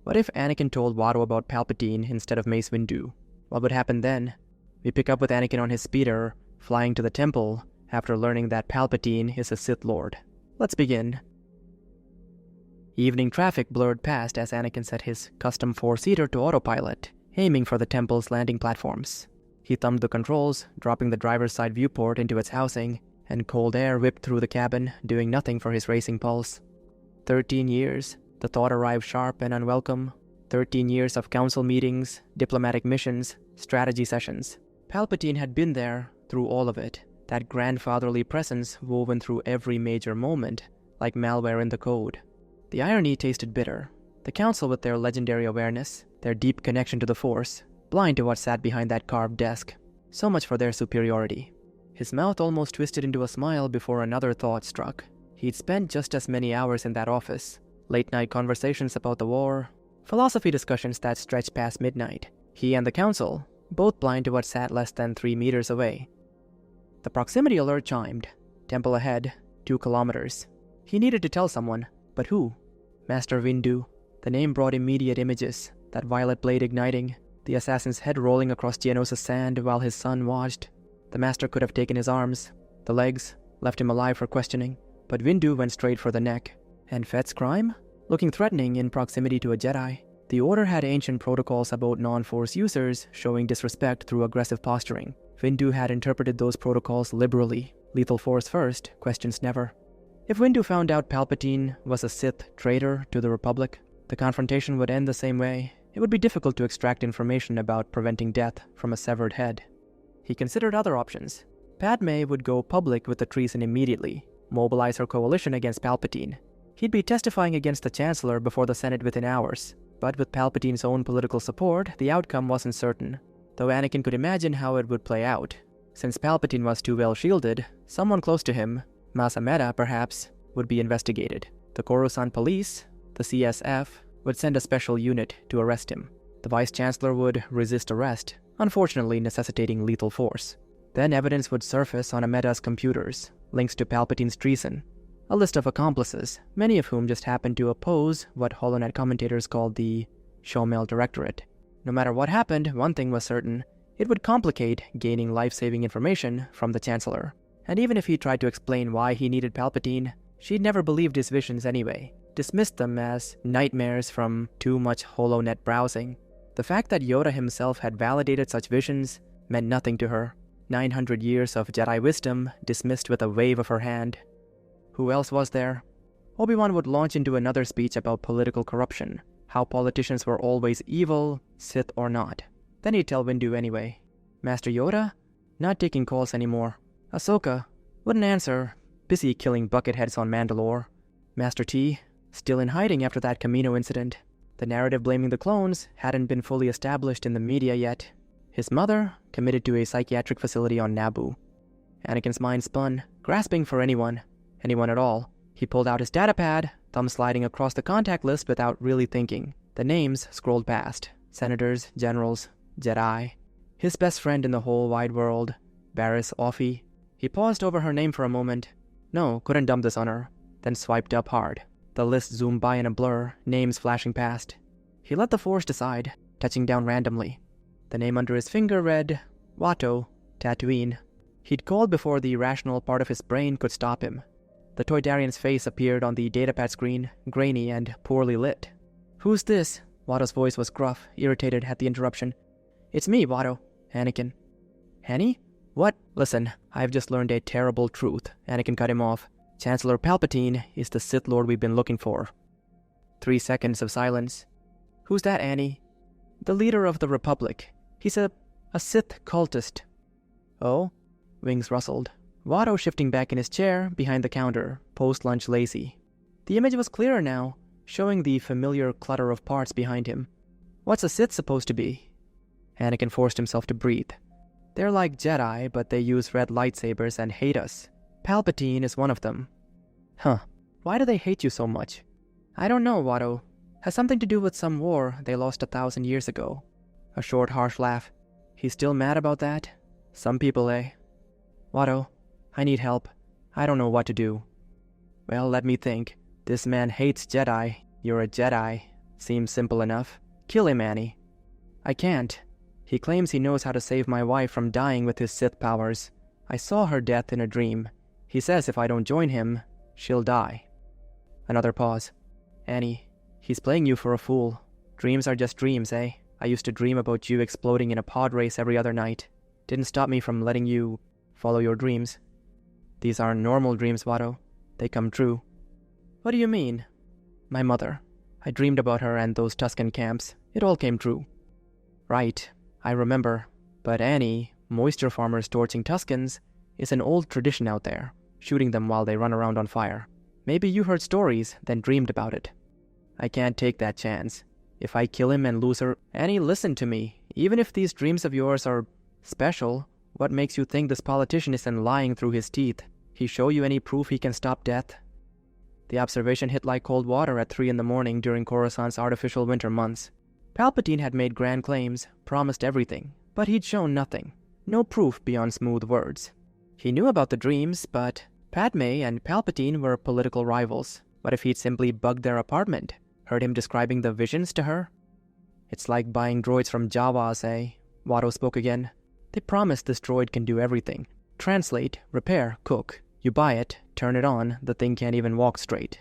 What if Anakin told Watto about Palpatine instead of Mace Windu? What would happen then? We pick up with Anakin on his speeder, flying to the temple after learning that Palpatine is a Sith Lord. Let's begin. Evening traffic blurred past as Anakin set his custom 4-seater to autopilot, aiming for the temple's landing platforms. He thumbed the controls, dropping the driver's side viewport into its housing, and cold air whipped through the cabin, doing nothing for his racing pulse. 13 years, the thought arrived sharp and unwelcome. 13 years of council meetings, diplomatic missions, strategy sessions. Palpatine had been there through all of it, that grandfatherly presence woven through every major moment, like malware in the code. The irony tasted bitter. The council, with their legendary awareness, their deep connection to the Force, blind to what sat behind that carved desk. So much for their superiority. His mouth almost twisted into a smile before another thought struck. He'd spent just as many hours in that office. Late-night conversations about the war, philosophy discussions that stretched past midnight. He and the council, both blind to what sat less than 3 meters away. The proximity alert chimed. Temple ahead, 2 kilometers. He needed to tell someone, but who? Master Windu. The name brought immediate images, that violet blade igniting, the assassin's head rolling across Geonosis sand while his son watched. The master could have taken his arms, the legs, left him alive for questioning, but Windu went straight for the neck. And Fett's crime? Looking threatening in proximity to a Jedi. The Order had ancient protocols about non-Force users showing disrespect through aggressive posturing. Windu had interpreted those protocols liberally. Lethal force first, questions never. If Windu found out Palpatine was a Sith traitor to the Republic, the confrontation would end the same way. It would be difficult to extract information about preventing death from a severed head. He considered other options. Padme would go public with the treason immediately, mobilize her coalition against Palpatine. He'd be testifying against the Chancellor before the Senate within hours. But with Palpatine's own political support, the outcome wasn't certain, though Anakin could imagine how it would play out. Since Palpatine was too well shielded, someone close to him, Mas Amedda perhaps, would be investigated. The Coruscant police, the CSF, would send a special unit to arrest him. The Vice-Chancellor would resist arrest, unfortunately necessitating lethal force. Then evidence would surface on Amedda's computers, links to Palpatine's treason, a list of accomplices, many of whom just happened to oppose what HoloNet commentators called the Shomel Directorate. No matter what happened, one thing was certain: it would complicate gaining life-saving information from the Chancellor. And even if he tried to explain why he needed Palpatine, she'd never believed his visions anyway, dismissed them as nightmares from too much HoloNet browsing. The fact that Yoda himself had validated such visions meant nothing to her. 900 years of Jedi wisdom dismissed with a wave of her hand. Who else was there? Obi-Wan would launch into another speech about political corruption, how politicians were always evil, Sith or not. Then he'd tell Windu anyway. Master Yoda? Not taking calls anymore. Ahsoka? Wouldn't answer, busy killing bucketheads on Mandalore. Master T? Still in hiding after that Camino incident. The narrative blaming the clones hadn't been fully established in the media yet. His mother? Committed to a psychiatric facility on Naboo. Anakin's mind spun, grasping for anyone at all. He pulled out his datapad, thumb sliding across the contact list without really thinking. The names scrolled past. Senators, generals, Jedi. His best friend in the whole wide world, Barriss Offee. He paused over her name for a moment. No, couldn't dump this on her. Then swiped up hard. The list zoomed by in a blur, names flashing past. He let the Force decide, touching down randomly. The name under his finger read, Watto, Tatooine. He'd called before the irrational part of his brain could stop him. The Toydarian's face appeared on the datapad screen, grainy and poorly lit. Who's this? Watto's voice was gruff, irritated at the interruption. It's me, Watto. Anakin. Annie? What? Listen, I've just learned a terrible truth. Anakin cut him off. Chancellor Palpatine is the Sith Lord we've been looking for. 3 seconds of silence. Who's that, Annie? The leader of the Republic. He's a Sith cultist. Oh? Wings rustled. Watto shifting back in his chair behind the counter, post-lunch lazy. The image was clearer now, showing the familiar clutter of parts behind him. What's a Sith supposed to be? Anakin forced himself to breathe. They're like Jedi, but they use red lightsabers and hate us. Palpatine is one of them. Huh. Why do they hate you so much? I don't know, Watto. Has something to do with some war they lost 1,000 years ago. A short, harsh laugh. He's still mad about that? Some people, eh? Watto, I need help. I don't know what to do. Well, let me think. This man hates Jedi. You're a Jedi. Seems simple enough. Kill him, Annie. I can't. He claims he knows how to save my wife from dying with his Sith powers. I saw her death in a dream. He says if I don't join him, she'll die. Another pause. Annie, he's playing you for a fool. Dreams are just dreams, eh? I used to dream about you exploding in a pod race every other night. Didn't stop me from letting you follow your dreams. These aren't normal dreams, Watto. They come true. What do you mean? My mother. I dreamed about her and those Tusken camps. It all came true. Right, I remember. But Annie, moisture farmers torching Tuskens, is an old tradition out there, shooting them while they run around on fire. Maybe you heard stories, then dreamed about it. I can't take that chance. If I kill him and lose her... Annie, listen to me. Even if these dreams of yours are special, what makes you think this politician isn't lying through his teeth? He show you any proof he can stop death? The observation hit like cold water at 3 a.m. during Coruscant's artificial winter months. Palpatine had made grand claims, promised everything, but he'd shown nothing. No proof beyond smooth words. He knew about the dreams, but Padme and Palpatine were political rivals. What if he'd simply bugged their apartment? Heard him describing the visions to her? It's like buying droids from Jawas, eh? Watto spoke again. They promise this droid can do everything. Translate, repair, cook. You buy it, turn it on, the thing can't even walk straight.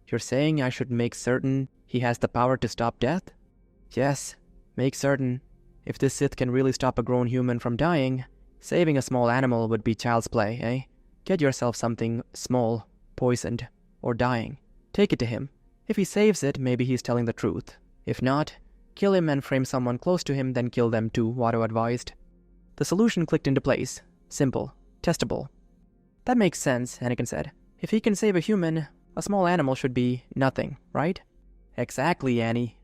You're saying I should make certain he has the power to stop death? Yes, make certain. If this Sith can really stop a grown human from dying, saving a small animal would be child's play, eh? Get yourself something small, poisoned, or dying. Take it to him. If he saves it, maybe he's telling the truth. If not, kill him and frame someone close to him, then kill them too, Watto advised. The solution clicked into place. Simple. Testable. That makes sense, Anakin said. If he can save a human, a small animal should be nothing, right? Exactly, Annie.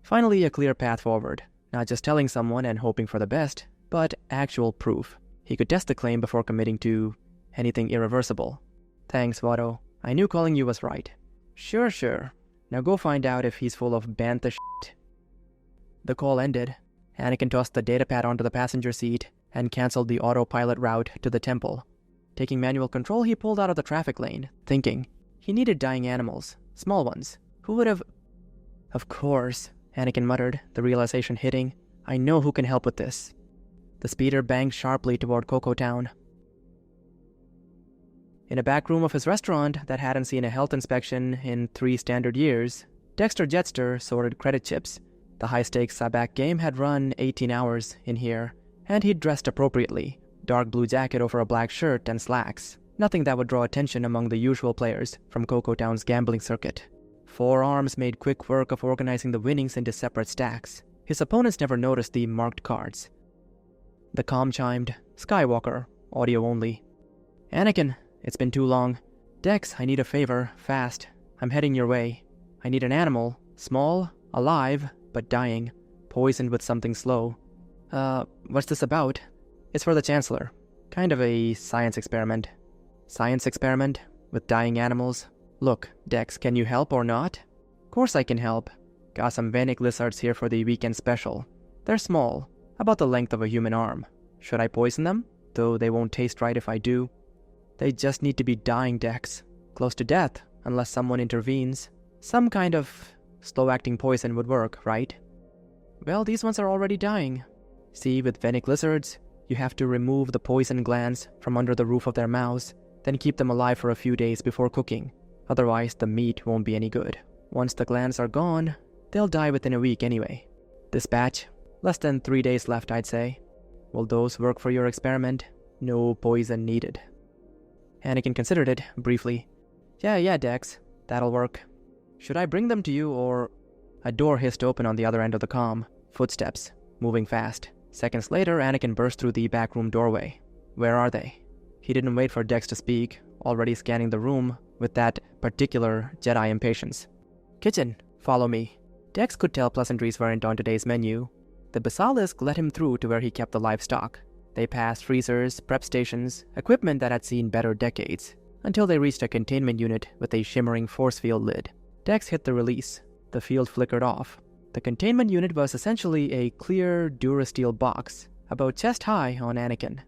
Finally, a clear path forward. Not just telling someone and hoping for the best, but actual proof. He could test the claim before committing to anything irreversible. Thanks, Watto. I knew calling you was right. Sure. Now go find out if he's full of bantha shit. The call ended. Anakin tossed the datapad onto the passenger seat and canceled the autopilot route to the temple. Taking manual control, he pulled out of the traffic lane, thinking. He needed dying animals. Small ones. Who would have... Of course, Anakin muttered, the realization hitting. I know who can help with this. The speeder banged sharply toward Cocoa Town. In a back room of his restaurant that hadn't seen a health inspection in 3 standard years, Dexter Jetster sorted credit chips. The high-stakes sabacc game had run 18 hours in here, and he'd dressed appropriately. Dark blue jacket over a black shirt and slacks. Nothing that would draw attention among the usual players from Cocoa Town's gambling circuit. 4 arms made quick work of organizing the winnings into separate stacks. His opponents never noticed the marked cards. The comm chimed. Skywalker. Audio only. Anakin, it's been too long. Dex, I need a favor. Fast. I'm heading your way. I need an animal. Small, alive, but dying. Poisoned with something slow. What's this about? It's for the Chancellor. Kind of a science experiment. Science experiment? With dying animals? Look, Dex, can you help or not? Course I can help. Got some Vanic lizards here for the weekend special. They're small, about the length of a human arm. Should I poison them? Though they won't taste right if I do. They just need to be dying, Dex. Close to death, unless someone intervenes. Some kind of slow-acting poison would work, right? Well, these ones are already dying. See, with Vanic lizards, you have to remove the poison glands from under the roof of their mouths, then keep them alive for a few days before cooking. Otherwise, the meat won't be any good. Once the glands are gone, they'll die within a week anyway. This batch, less than 3 days left, I'd say. Will those work for your experiment? No poison needed. Anakin considered it, briefly. Yeah, Dex. That'll work. Should I bring them to you, or... A door hissed open on the other end of the comm. Footsteps, moving fast. Seconds later, Anakin burst through the backroom doorway. Where are they? He didn't wait for Dex to speak, already scanning the room with that particular Jedi impatience. Kitchen, follow me. Dex could tell pleasantries weren't on today's menu. The basilisk led him through to where he kept the livestock. They passed freezers, prep stations, equipment that had seen better decades, until they reached a containment unit with a shimmering force field lid. Dex hit the release. The field flickered off. The containment unit was essentially a clear Durasteel box, about chest high on Anakin.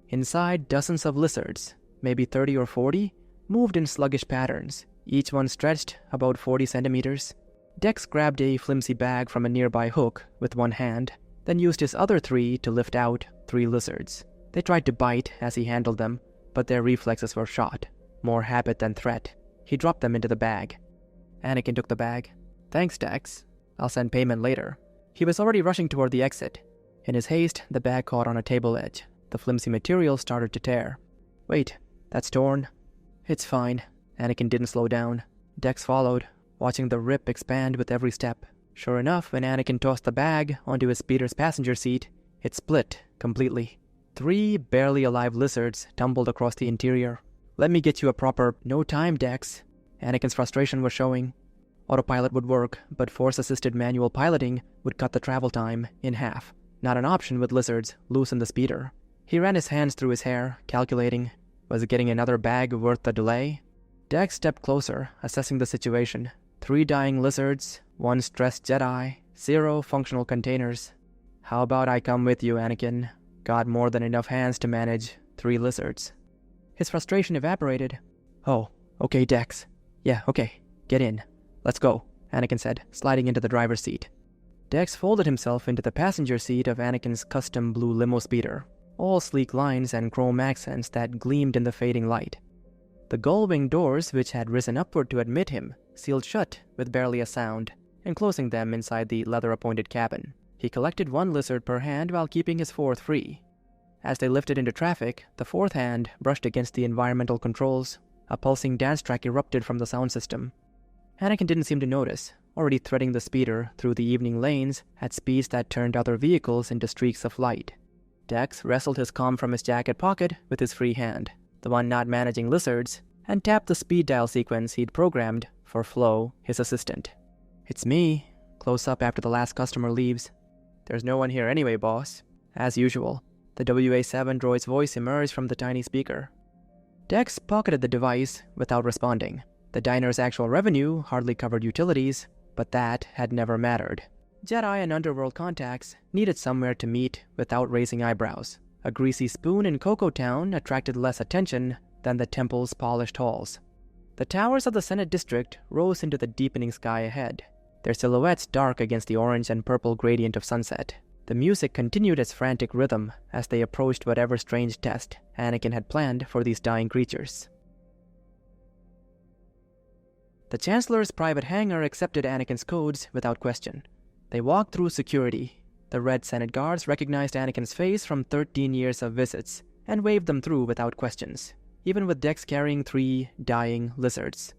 Inside, dozens of lizards, maybe 30 or 40, moved in sluggish patterns, each one stretched about 40 centimeters. Dex grabbed a flimsy bag from a nearby hook with one hand, then used his other 3 to lift out 3 lizards. They tried to bite as he handled them, but their reflexes were shot. More habit than threat. He dropped them into the bag. Anakin took the bag. "Thanks, Dex. I'll send payment later." He was already rushing toward the exit. In his haste, the bag caught on a table edge. The flimsy material started to tear. "Wait, that's torn." "It's fine." Anakin didn't slow down. Dex followed, watching the rip expand with every step. Sure enough, when Anakin tossed the bag onto his speeder's passenger seat, it split completely. 3 barely alive lizards tumbled across the interior. "Let me get you a proper..." "No time, Dex." Anakin's frustration was showing. Autopilot would work, but force-assisted manual piloting would cut the travel time in half. Not an option with lizards loose in the speeder. He ran his hands through his hair, calculating. Was getting another bag worth the delay? Dex stepped closer, assessing the situation. 3 dying lizards, 1 stressed Jedi, 0 functional containers. "How about I come with you, Anakin? Got more than enough hands to manage 3 lizards." His frustration evaporated. "Oh, okay, Dex. Yeah, okay. Get in. Let's go," Anakin said, sliding into the driver's seat. Dex folded himself into the passenger seat of Anakin's custom blue limo speeder, all sleek lines and chrome accents that gleamed in the fading light. The gull-wing doors, which had risen upward to admit him, sealed shut with barely a sound, enclosing them inside the leather-appointed cabin. He collected 1 lizard per hand while keeping his 4th free. As they lifted into traffic, the 4th hand brushed against the environmental controls. A pulsing dance track erupted from the sound system. Anakin didn't seem to notice, already threading the speeder through the evening lanes at speeds that turned other vehicles into streaks of light. Dex wrestled his comm from his jacket pocket with his free hand, the one not managing lizards, and tapped the speed dial sequence he'd programmed for Flo, his assistant. "It's me. Close up after the last customer leaves." "There's no one here anyway, boss." As usual, the WA-7 droid's voice emerged from the tiny speaker. Dex pocketed the device without responding. The diner's actual revenue hardly covered utilities, but that had never mattered. Jedi and underworld contacts needed somewhere to meet without raising eyebrows. A greasy spoon in Cocoa Town attracted less attention than the temple's polished halls. The towers of the Senate District rose into the deepening sky ahead, their silhouettes dark against the orange and purple gradient of sunset. The music continued its frantic rhythm as they approached whatever strange test Anakin had planned for these dying creatures. The Chancellor's private hangar accepted Anakin's codes without question. They walked through security. The red Senate guards recognized Anakin's face from 13 years of visits and waved them through without questions, even with Dex carrying 3 dying lizards.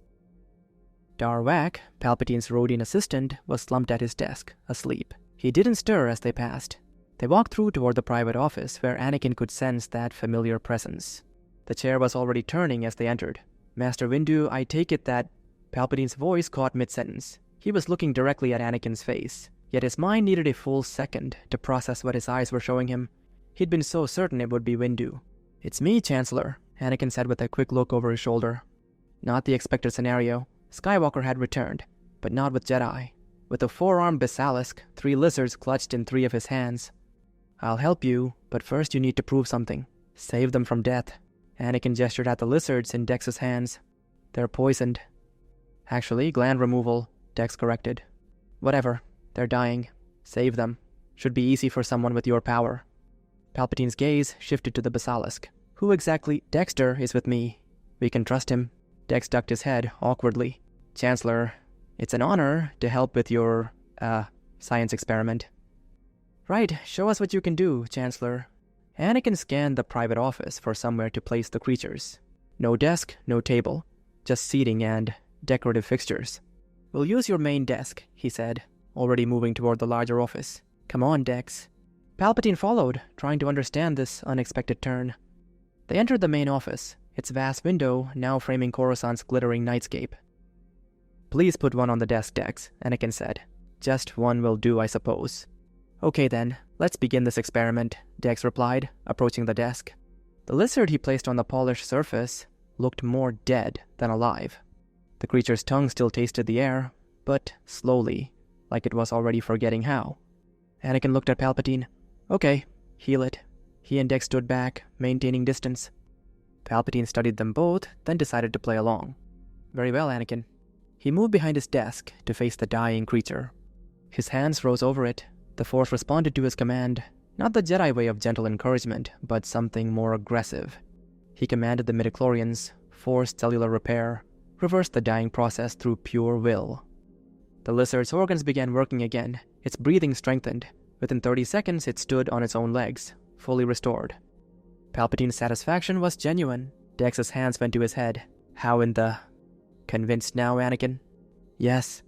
Darwak, Palpatine's Rodian assistant, was slumped at his desk, asleep. He didn't stir as they passed. They walked through toward the private office where Anakin could sense that familiar presence. The chair was already turning as they entered. "Master Windu, I take it that..." Palpatine's voice caught mid-sentence. He was looking directly at Anakin's face, yet his mind needed a full second to process what his eyes were showing him. He'd been so certain it would be Windu. "It's me, Chancellor," Anakin said with a quick look over his shoulder. Not the expected scenario. Skywalker had returned, but not with Jedi. With a 4-armed basilisk, 3 lizards clutched in 3 of his hands. "I'll help you, but first you need to prove something. Save them from death." Anakin gestured at the lizards in Dex's hands. "They're poisoned." "Actually, gland removal," Dex corrected. "Whatever. They're dying. Save them. Should be easy for someone with your power." Palpatine's gaze shifted to the basilisk. "Who exactly..." "Dexter is with me. We can trust him." Dex ducked his head awkwardly. "Chancellor, it's an honor to help with your, science experiment." "Right, show us what you can do, Chancellor." Anakin scanned the private office for somewhere to place the creatures. No desk, no table. Just seating and decorative fixtures. "We'll use your main desk," he said, already moving toward the larger office. "Come on, Dex." Palpatine followed, trying to understand this unexpected turn. They entered the main office, its vast window now framing Coruscant's glittering nightscape. "Please put one on the desk, Dex," Anakin said. "Just one will do, I suppose." "Okay then, let's begin this experiment," Dex replied, approaching the desk. The lizard he placed on the polished surface looked more dead than alive. The creature's tongue still tasted the air, but slowly, like it was already forgetting how. Anakin looked at Palpatine. "Okay, heal it." He and Dex stood back, maintaining distance. Palpatine studied them both, then decided to play along. "Very well, Anakin." He moved behind his desk to face the dying creature. His hands rose over it. The Force responded to his command, not the Jedi way of gentle encouragement, but something more aggressive. He commanded the midichlorians, forced cellular repair, reversed the dying process through pure will. The lizard's organs began working again. Its breathing strengthened. Within 30 seconds, it stood on its own legs, fully restored. Palpatine's satisfaction was genuine. Dex's hands went to his head. How in the... Convinced now, Anakin? Yes.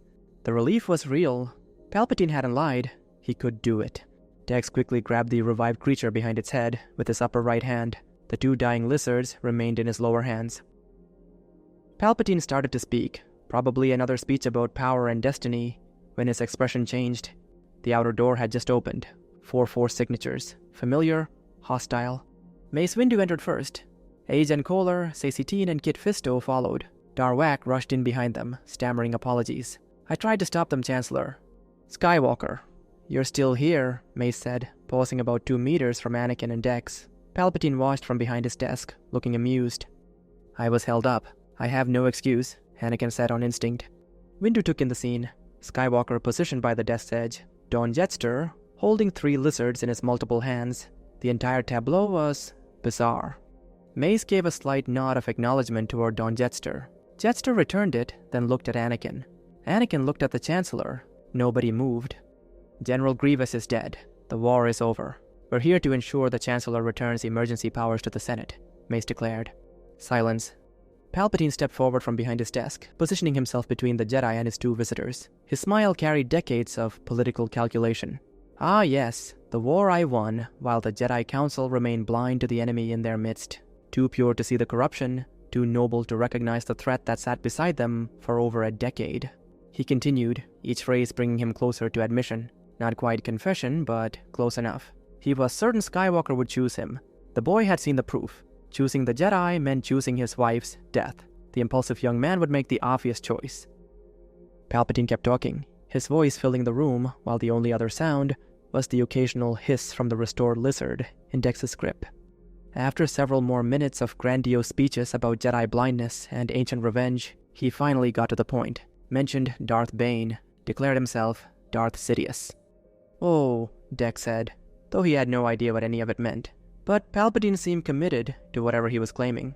The relief was real. Palpatine hadn't lied. He could do it. Dex quickly grabbed the revived creature behind its head with his upper right hand. The 2 dying lizards remained in his lower hands. Palpatine started to speak, probably another speech about power and destiny, when his expression changed. The outer door had just opened. 4 Force signatures. Familiar, hostile. Mace Windu entered first. Ajan Kohler, Sacitin, and Kit Fisto followed. Darwak rushed in behind them, stammering apologies. I tried to stop them, Chancellor. Skywalker. You're still here, Mace said, pausing about 2 meters from Anakin and Dex. Palpatine watched from behind his desk, looking amused. I was held up. I have no excuse, Anakin said on instinct. Windu took in the scene. Skywalker positioned by the desk's edge. Don Jetster, holding 3 lizards in his multiple hands. The entire tableau was bizarre. Mace gave a slight nod of acknowledgement toward Don Jetster. Jetster returned it, then looked at Anakin. Anakin looked at the Chancellor. Nobody moved. General Grievous is dead. The war is over. We're here to ensure the Chancellor returns emergency powers to the Senate, Mace declared. Silence. Palpatine stepped forward from behind his desk, positioning himself between the Jedi and his 2 visitors. His smile carried decades of political calculation. Ah yes, the war I won, while the Jedi Council remained blind to the enemy in their midst. Too pure to see the corruption, too noble to recognize the threat that sat beside them for over a decade. He continued, each phrase bringing him closer to admission. Not quite confession, but close enough. He was certain Skywalker would choose him. The boy had seen the proof. Choosing the Jedi meant choosing his wife's death. The impulsive young man would make the obvious choice. Palpatine kept talking, his voice filling the room, while the only other sound was the occasional hiss from the restored lizard in Dex's grip. After several more minutes of grandiose speeches about Jedi blindness and ancient revenge, he finally got to the point, mentioned Darth Bane, declared himself Darth Sidious. Oh, Dex said, though he had no idea what any of it meant. But Palpatine seemed committed to whatever he was claiming.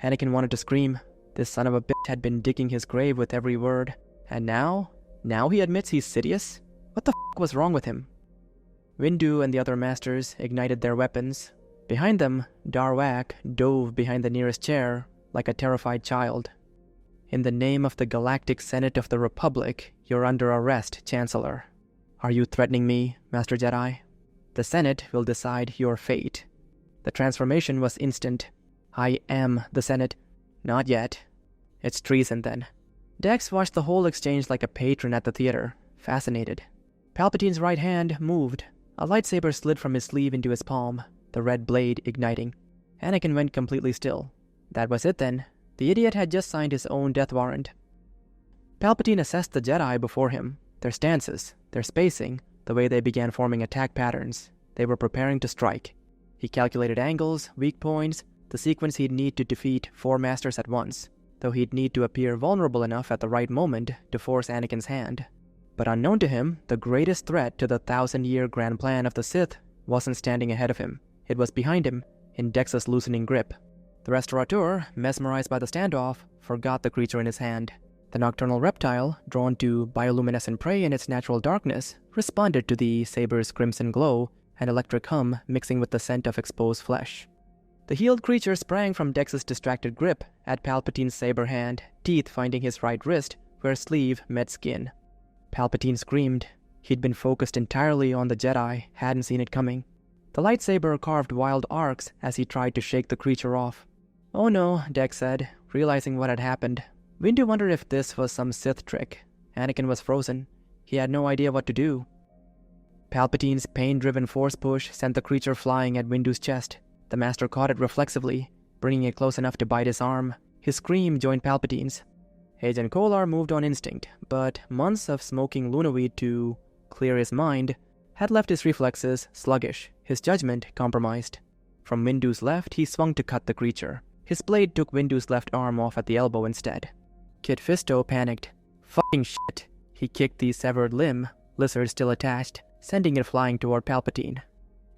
Anakin wanted to scream. This son of a bitch had been digging his grave with every word. And now he admits he's Sidious? What the f*** was wrong with him? Windu and the other masters ignited their weapons. Behind them, Darwak dove behind the nearest chair like a terrified child. In the name of the Galactic Senate of the Republic, you're under arrest, Chancellor. Are you threatening me, Master Jedi? The Senate will decide your fate. The transformation was instant. I am the Senate. Not yet. It's treason, then. Dex watched the whole exchange like a patron at the theater, fascinated. Palpatine's right hand moved. A lightsaber slid from his sleeve into his palm, the red blade igniting. Anakin went completely still. That was it, then. The idiot had just signed his own death warrant. Palpatine assessed the Jedi before him, their stances, their spacing, the way they began forming attack patterns. They were preparing to strike. He calculated angles, weak points, the sequence he'd need to defeat 4 masters at once, though he'd need to appear vulnerable enough at the right moment to force Anakin's hand. But unknown to him, the greatest threat to the 1,000-year grand plan of the Sith wasn't standing ahead of him. It was behind him, in Dex's loosening grip. The restaurateur, mesmerized by the standoff, forgot the creature in his hand. The nocturnal reptile, drawn to bioluminescent prey in its natural darkness, responded to the saber's crimson glow, an electric hum mixing with the scent of exposed flesh. The healed creature sprang from Dex's distracted grip at Palpatine's saber hand, teeth finding his right wrist, where sleeve met skin. Palpatine screamed. He'd been focused entirely on the Jedi, hadn't seen it coming. The lightsaber carved wild arcs as he tried to shake the creature off. Oh no, Dex said, realizing what had happened. Windu wondered if this was some Sith trick. Anakin was frozen. He had no idea what to do. Palpatine's pain-driven force push sent the creature flying at Windu's chest. The Master caught it reflexively, bringing it close enough to bite his arm. His scream joined Palpatine's. Ajan Kohler moved on instinct, but months of smoking Lunaweed to clear his mind had left his reflexes sluggish, his judgment compromised. From Windu's left, he swung to cut the creature. His blade took Windu's left arm off at the elbow instead. Kit Fisto panicked. Fucking shit. He kicked the severed limb, lizard still attached, sending it flying toward Palpatine.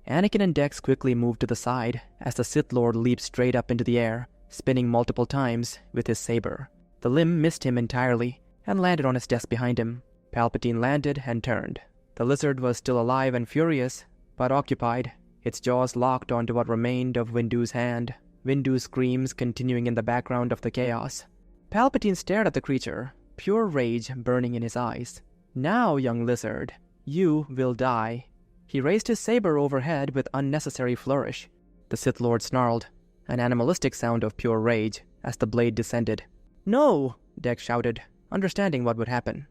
Anakin and Dex quickly moved to the side as the Sith Lord leaped straight up into the air, spinning multiple times with his saber. The limb missed him entirely and landed on his desk behind him. Palpatine landed and turned. The lizard was still alive and furious, but occupied, its jaws locked onto what remained of Windu's hand, Windu's screams continuing in the background of the chaos. Palpatine stared at the creature, pure rage burning in his eyes. Now, young lizard, you will die. He raised his saber overhead with unnecessary flourish. The Sith Lord snarled, an animalistic sound of pure rage, as the blade descended. No! Dex shouted, understanding what would happen.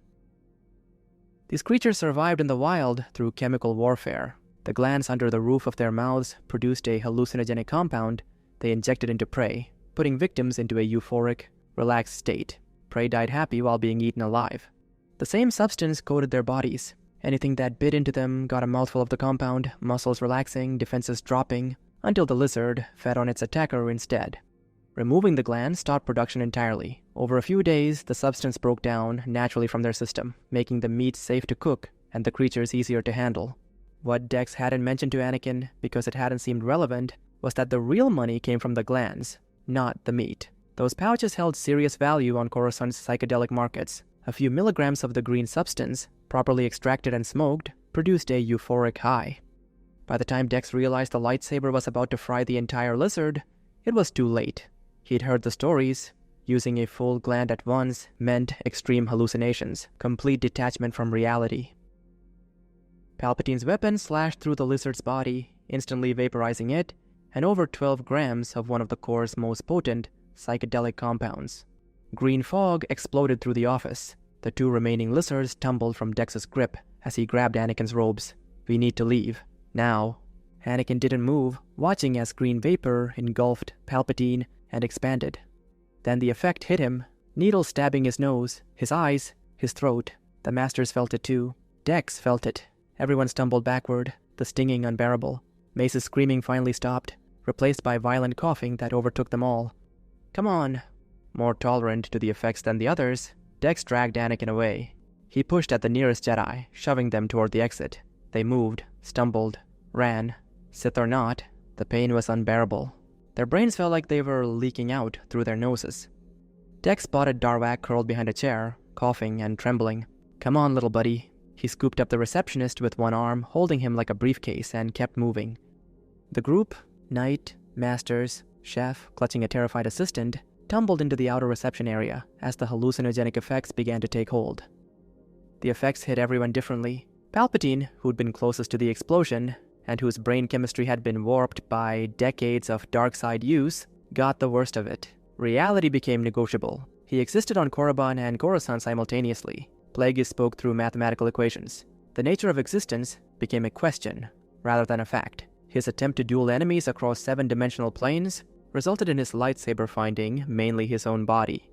These creatures survived in the wild through chemical warfare. The glands under the roof of their mouths produced a hallucinogenic compound they injected into prey, putting victims into a euphoric, relaxed state. Prey died happy while being eaten alive. The same substance coated their bodies. Anything that bit into them got a mouthful of the compound, muscles relaxing, defenses dropping, until the lizard fed on its attacker instead. Removing the glands stopped production entirely. Over a few days, the substance broke down naturally from their system, making the meat safe to cook and the creatures easier to handle. What Dex hadn't mentioned to Anakin, because it hadn't seemed relevant, was that the real money came from the glands, not the meat. Those pouches held serious value on Coruscant's psychedelic markets. A few milligrams of the green substance, properly extracted and smoked, produced a euphoric high. By the time Dex realized the lightsaber was about to fry the entire lizard, it was too late. He'd heard the stories. Using a full gland at once meant extreme hallucinations, complete detachment from reality. Palpatine's weapon slashed through the lizard's body, instantly vaporizing it, and over 12 grams of one of the core's most potent psychedelic compounds. Green fog exploded through the office. The two remaining lizards tumbled from Dex's grip as he grabbed Anakin's robes. We need to leave. Now. Anakin didn't move, watching as green vapor engulfed Palpatine and expanded. Then the effect hit him, needles stabbing his nose, his eyes, his throat. The Masters felt it too. Dex felt it. Everyone stumbled backward, the stinging unbearable. Mace's screaming finally stopped, replaced by violent coughing that overtook them all. Come on. More tolerant to the effects than the others, Dex dragged Anakin away. He pushed at the nearest Jedi, shoving them toward the exit. They moved, stumbled, ran. Sith or not, the pain was unbearable. Their brains felt like they were leaking out through their noses. Dex spotted Darwak curled behind a chair, coughing and trembling. Come on, little buddy. He scooped up the receptionist with one arm, holding him like a briefcase, and kept moving. The group, Knight, Masters, Chef, clutching a terrified assistant, tumbled into the outer reception area as the hallucinogenic effects began to take hold. The effects hit everyone differently. Palpatine, who'd been closest to the explosion, and whose brain chemistry had been warped by decades of dark side use, got the worst of it. Reality became negotiable. He existed on Korriban and Coruscant simultaneously. Plagueis spoke through mathematical equations. The nature of existence became a question, rather than a fact. His attempt to duel enemies across 7-dimensional planes resulted in his lightsaber finding mainly his own body.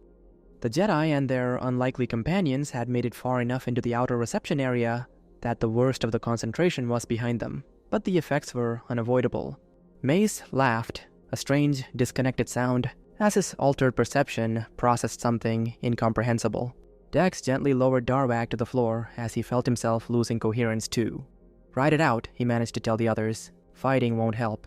The Jedi and their unlikely companions had made it far enough into the outer reception area that the worst of the concentration was behind them. But the effects were unavoidable. Mace laughed, a strange, disconnected sound, as his altered perception processed something incomprehensible. Dex gently lowered Darwak to the floor as he felt himself losing coherence too. Ride it out, he managed to tell the others. Fighting won't help.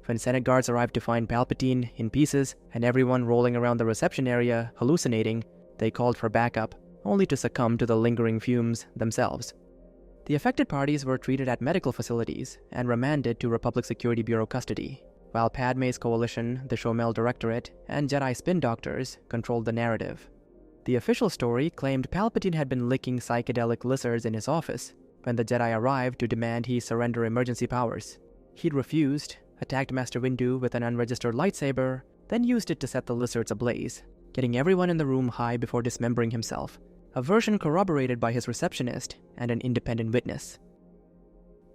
When Senate guards arrived to find Palpatine in pieces and everyone rolling around the reception area hallucinating, they called for backup, only to succumb to the lingering fumes themselves. The affected parties were treated at medical facilities and remanded to Republic Security Bureau custody, while Padme's coalition, the Shomel Directorate, and Jedi spin doctors controlled the narrative. The official story claimed Palpatine had been licking psychedelic lizards in his office when the Jedi arrived to demand he surrender emergency powers. He'd refused, attacked Master Windu with an unregistered lightsaber, then used it to set the lizards ablaze, getting everyone in the room high before dismembering himself. A version corroborated by his receptionist and an independent witness.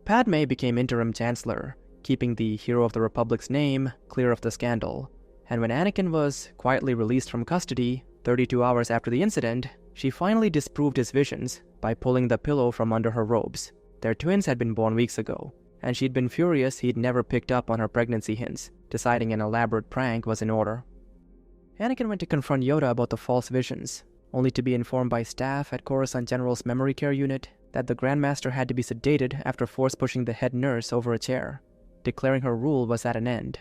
Padme became interim chancellor, keeping the hero of the Republic's name clear of the scandal, and when Anakin was quietly released from custody 32 hours after the incident, she finally disproved his visions by pulling the pillow from under her robes. Their twins had been born weeks ago, and she'd been furious he'd never picked up on her pregnancy hints, deciding an elaborate prank was in order. Anakin went to confront Yoda about the false visions, only to be informed by staff at Coruscant General's memory care unit that the Grandmaster had to be sedated after force pushing the head nurse over a chair, declaring her rule was at an end.